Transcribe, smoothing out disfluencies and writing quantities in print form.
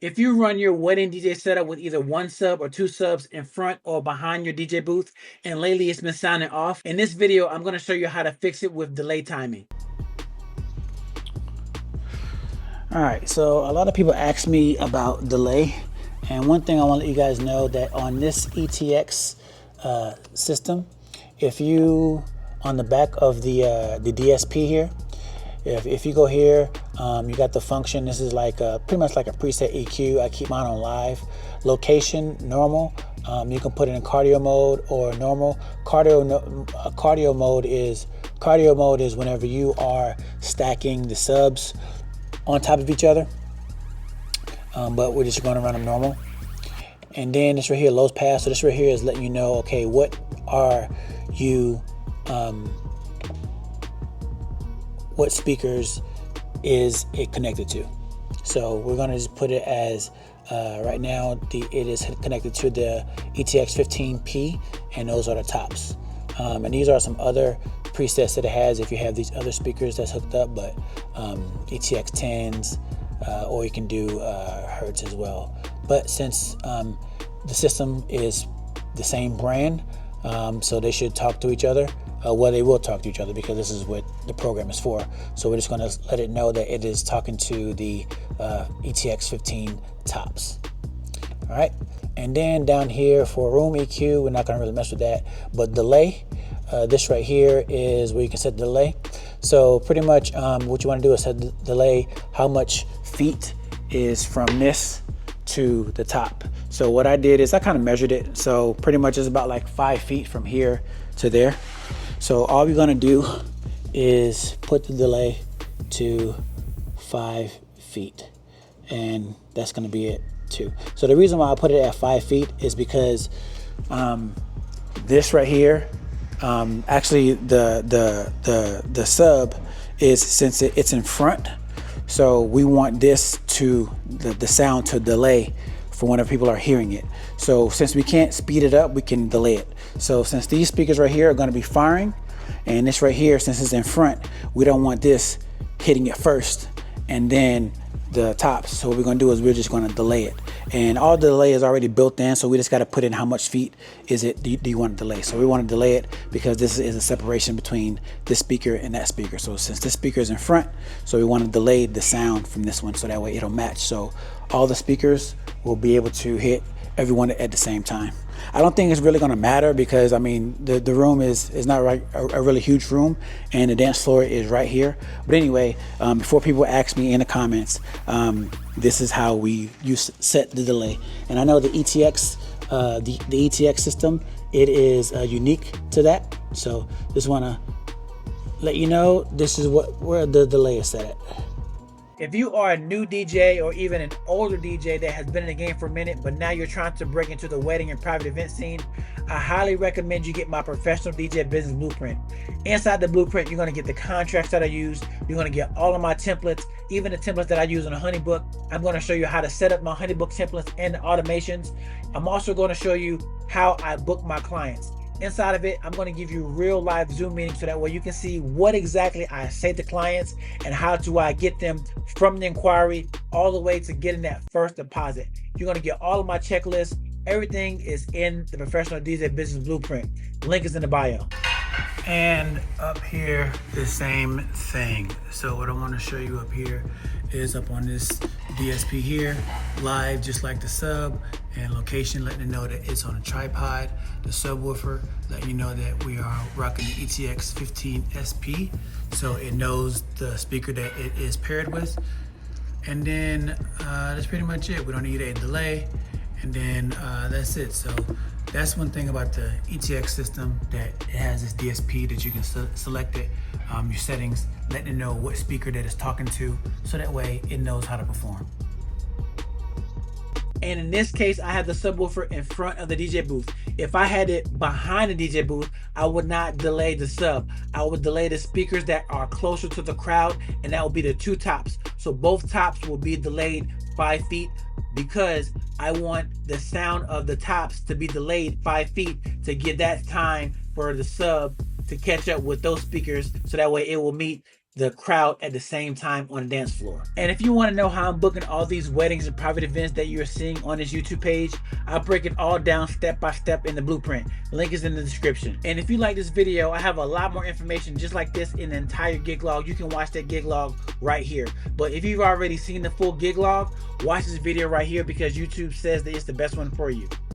If you run your wedding DJ setup with either one sub or two subs in front or behind your DJ booth, and lately it's been sounding off, in this video, I'm gonna show you how to fix it with delay timing. All right, so a lot of people ask me about delay. And one thing I wanna let you guys know that on this ETX system, if you, on the back of the DSP here, if you go here, you got the function. This is like pretty much like a preset EQ. I keep mine on live. Location, normal. You can put it in cardio mode or normal. Cardio mode is whenever you are stacking the subs on top of each other. But we're just going to run them normal. And then this right here, low pass. So this right here is letting you know, okay, what are you what speakers is it connected to. So we're going to just put it as right now it is connected to the ETX 15P, and those are the tops. And these are some other presets that it has if you have these other speakers that's hooked up, but ETX 10s, or you can do Hertz as well. But since the system is the same brand, so they should talk to each other. Well, they will talk to each other because this is what the program is for. So we're just going to let it know that it is talking to the ETX 15 tops. All right. And then down here for room EQ, we're not going to really mess with that. But delay, this right here is where you can set the delay. So pretty much what you want to do is set the delay, how much feet is from this to the top. So what I did is I kind of measured it. So pretty much it's about like 5 feet from here to there. So all we're gonna do is put the delay to 5 feet, and that's gonna be it too. So the reason why I put it at 5 feet is because this right here, actually the sub is, since it's in front, so we want this to the sound to delay for whenever people are hearing it. So since we can't speed it up, we can delay it. So since these speakers right here are going to be firing, and this right here, since it's in front, we don't want this hitting it first and then the tops. So what we're going to do is we're just going to delay it. And all the delay is already built in, so we just got to put in how much feet is it do you want to delay. So we want to delay it because this is a separation between this speaker and that speaker. So since this speaker is in front, so we want to delay the sound from this one so that way it'll match. So all the speakers will be able to hit everyone at the same time. I don't think it's really going to matter because, I mean, the room is not a really huge room, and the dance floor is right here. But anyway, before people ask me in the comments, this is how we set the delay. And I know the ETX, the ETX system, it is unique to that. So just want to let you know this is where the delay is set at. If you are a new DJ or even an older DJ that has been in the game for a minute, but now you're trying to break into the wedding and private event scene, I highly recommend you get my professional DJ business blueprint. Inside the blueprint, you're going to get the contracts that I use. You're going to get all of my templates, even the templates that I use in a Honeybook. I'm going to show you how to set up my Honeybook templates and the automations. I'm also going to show you how I book my clients. Inside of it, I'm going to give you real live Zoom meetings so that way you can see what exactly I say to clients and how do I get them from the inquiry all the way to getting that first deposit. You're going to get all of my checklists. Everything is in the Professional DJ Business Blueprint. Link is in the bio. And up here, the same thing. So what I want to show you up here is up on this DSP here, live just like the sub, and location letting it know that it's on a tripod. The subwoofer letting you know that we are rocking the ETX 15 SP, so it knows the speaker that it is paired with. And then that's pretty much it. We don't need a delay, and then that's it. So that's one thing about the ETX system, that it has this DSP that you can select it, your settings, letting it know what speaker that it's talking to, so that way it knows how to perform. And in this case, I have the subwoofer in front of the DJ booth. If I had it behind the DJ booth, I would not delay the sub. I would delay the speakers that are closer to the crowd, and that would be the two tops. So both tops will be delayed 5 feet because I want the sound of the tops to be delayed 5 feet to give that time for the sub to catch up with those speakers, so that way it will meet the crowd at the same time on the dance floor. And if you want to know how I'm booking all these weddings and private events that you're seeing on this YouTube page, I'll break it all down step by step in the blueprint. Link is in the description. And if you like this video, I have a lot more information just like this in the entire gig log. You can watch that gig log right here. But if you've already seen the full gig log, watch this video right here because YouTube says that it's the best one for you.